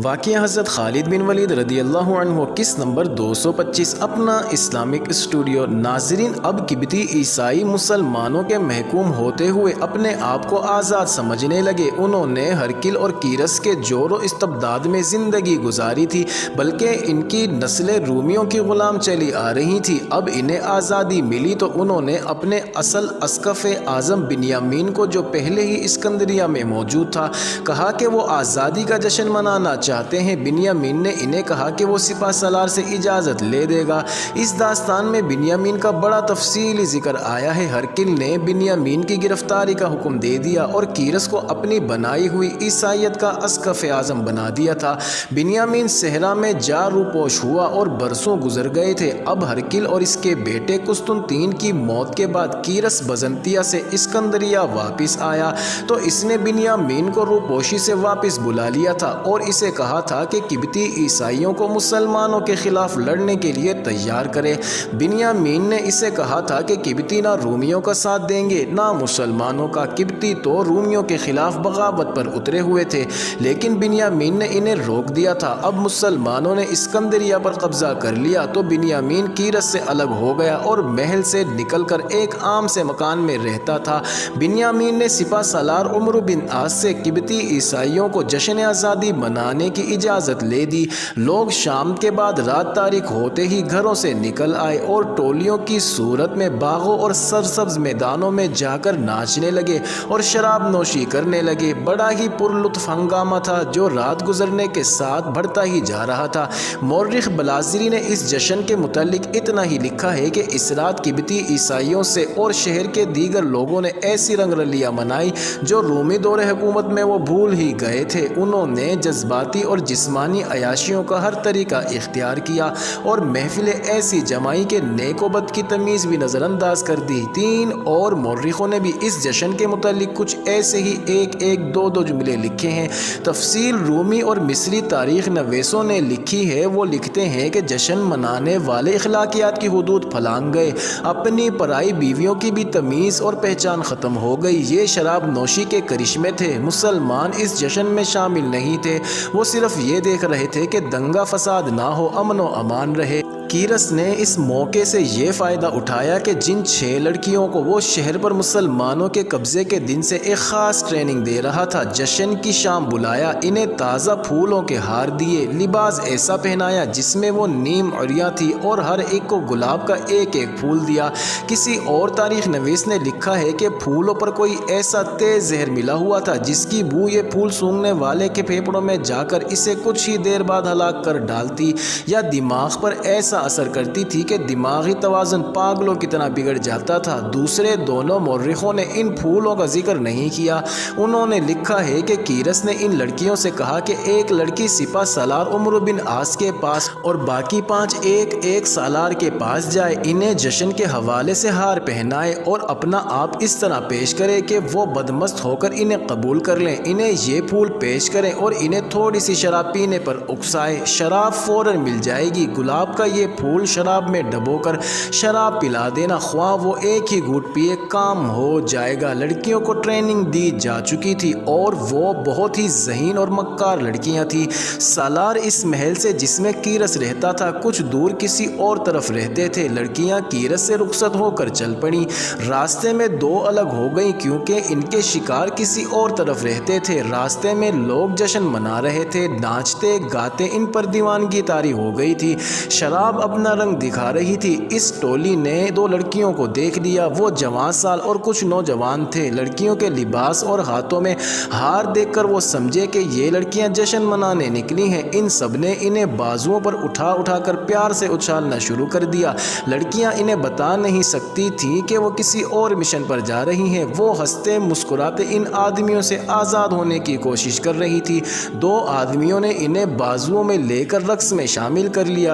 واقعہ حضرت خالد بن ولید رضی اللہ عنہ قسط نمبر 225 اپنا اسلامک اسٹوڈیو۔ ناظرین، اب قبطی عیسائی مسلمانوں کے محکوم ہوتے ہوئے اپنے آپ کو آزاد سمجھنے لگے۔ انہوں نے ہرکل اور کیرس کے جور و استبداد میں زندگی گزاری تھی، بلکہ ان کی نسلیں رومیوں کی غلام چلی آ رہی تھی۔ اب انہیں آزادی ملی تو انہوں نے اپنے اصل اسقف اعظم بنیامین کو، جو پہلے ہی اسکندریہ میں موجود تھا، کہا کہ وہ آزادی کا جشن منانا چاہتے ہیں۔ بنیامین نے انہیں کہا کہ وہ سپہ سالار سے اجازت لے دے گا۔ اس داستان میں بنیامین کا بڑا تفصیلی ذکر آیا ہے۔ ہرکل نے بنیامین کی گرفتاری کا حکم دے دیا اور کیرس کو اپنی بنائی ہوئی عیسائیت کا اسقف اعظم بنا دیا تھا۔ بنیامین صحرا میں جا روپوش ہوا اور برسوں گزر گئے تھے۔ اب ہرکل اور اس کے بیٹے قسطنطین کی موت کے بعد کیرس بزنطیہ سے اسکندریہ واپس آیا تو اس نے بنیامین کو روپوشی سے واپس بلا لیا تھا اور اسے کہا تھا کہ قبطی عیسائیوں کو مسلمانوں کے خلاف لڑنے کے لیے تیار کرے۔ بنیامین نے اسے کہا تھا کہ قبطی نہ رومیوں کا ساتھ دیں گے نہ مسلمانوں کا۔ قبطی تو رومیوں کے خلاف بغاوت پر اترے ہوئے تھے، لیکن بنیامین نے انہیں روک دیا تھا۔ اب مسلمانوں نے اسکندریہ پر قبضہ کر لیا تو بنیامین کیرس سے الگ ہو گیا اور محل سے نکل کر ایک عام سے مکان میں رہتا تھا۔ بنیامین نے سپہ سالار عمرو بن عاص سے قبطی عیسائیوں کو جشن آزادی منانے کی اجازت لے دی۔ لوگ شام کے بعد رات تاریک ہوتے ہی گھروں سے نکل آئے اور ٹولیوں کی صورت میں باغوں اور سرسبز میدانوں میں جا کر ناچنے لگے اور شراب نوشی کرنے لگے۔ بڑا ہی پرلطف ہنگامہ تھا جو رات گزرنے کے ساتھ بڑھتا ہی جا رہا تھا۔ مورخ بلازری نے اس جشن کے متعلق اتنا ہی لکھا ہے کہ اس رات قبطی عیسائیوں سے اور شہر کے دیگر لوگوں نے ایسی رنگ رلیاں منائی جو رومی دور حکومت میں وہ بھول ہی گئے تھے۔ انہوں نے جذباتی اور جسمانی عیاشیوں کا ہر طریقہ اختیار کیا اور محفلیں ایسی جمائی کہ نیک و بد کی تمیز بھی نظر انداز کر دی۔ تین اور مورخوں نے بھی اس جشن کے متعلق کچھ ایسے ہی ایک دو جملے لکھے ہیں۔ تفصیل رومی اور مصری تاریخ نویسوں نے لکھی ہے۔ وہ لکھتے ہیں کہ جشن منانے والے اخلاقیات کی حدود پھلانگ گئے، اپنی پرائی بیویوں کی بھی تمیز اور پہچان ختم ہو گئی۔ یہ شراب نوشی کے کرشمے تھے۔ مسلمان اس جشن میں شامل نہیں تھے، وہ صرف یہ دیکھ رہے تھے کہ دنگا فساد نہ ہو، امن و امان رہے۔ کیرس نے اس موقع سے یہ فائدہ اٹھایا کہ جن 6 لڑکیوں کو وہ شہر پر مسلمانوں کے قبضے کے دن سے ایک خاص ٹریننگ دے رہا تھا، جشن کی شام بلایا، انہیں تازہ پھولوں کے ہار دیے، لباس ایسا پہنایا جس میں وہ نیم عریاں تھی اور ہر ایک کو گلاب کا ایک پھول دیا۔ کسی اور تاریخ نویس نے لکھا ہے کہ پھولوں پر کوئی ایسا تیز زہر ملا ہوا تھا جس کی بو یہ پھول سونگھنے والے کے پھیپھڑوں میں جا کر اسے کچھ ہی دیر بعد ہلاک کر ڈالتی یا دماغ پر ایسا اثر کرتی تھی کہ دماغی توازن پاگلوں کی طرح بگڑ جاتا تھا۔ دوسرے دونوں مورخوں نے ان پھولوں کا ذکر نہیں کیا۔ انہوں نے لکھا ہے کہ کیرس نے ان لڑکیوں سے کہا کہ ایک لڑکی سپہ سالار عمرو بن عاص کے پاس اور باقی 5 ایک سالار کے پاس جائے، انہیں جشن کے حوالے سے ہار پہنائے اور اپنا آپ اس طرح پیش کرے کہ وہ بدمست ہو کر انہیں قبول کر لیں۔ انہیں یہ پھول پیش کریں اور انہیں تھوڑی سی شراب پینے پر اکسائے، شراب فوراً مل جائے گی۔ گلاب کا یہ پھول شراب میں ڈبو کر شراب پلا دینا، خواہ وہ ایک ہی گھونٹ پیے، کام ہو جائے گا۔ لڑکیوں کو ٹریننگ دی جا چکی تھی اور وہ بہت ہی ذہین اور مکار لڑکیاں تھیں۔ سالار اس محل سے جس میں کیرس رہتا تھا کچھ دور کسی اور طرف رہتے تھے۔ لڑکیاں کیرس سے رخصت ہو کر چل پڑیں، راستے میں 2 الگ ہو گئیں کیونکہ ان کے شکار کسی اور طرف رہتے تھے۔ راستے میں لوگ جشن منا رہے تھے، ناچتے گاتے، ان پر دیوانگی طاری ہو گئی تھی، شراب اپنا رنگ دکھا رہی تھی۔ اس ٹولی نے 2 لڑکیوں کو دیکھ لیا، وہ جوان سال اور کچھ نوجوان تھے۔ لڑکیوں کے لباس اور ہاتھوں میں ہار دیکھ کر وہ سمجھے کہ یہ لڑکیاں جشن منانے نکلی ہیں۔ ان سب نے انہیں بازوؤں پر اٹھا کر پیار سے اچھالنا شروع کر دیا۔ لڑکیاں انہیں بتا نہیں سکتی تھیں کہ وہ کسی اور مشن پر جا رہی ہیں۔ وہ ہنستے مسکراتے ان آدمیوں سے آزاد ہونے کی کوشش کر رہی تھی۔ 2 آدمیوں نے انہیں بازوؤں میں لے کر رقص میں شامل کر لیا۔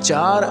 4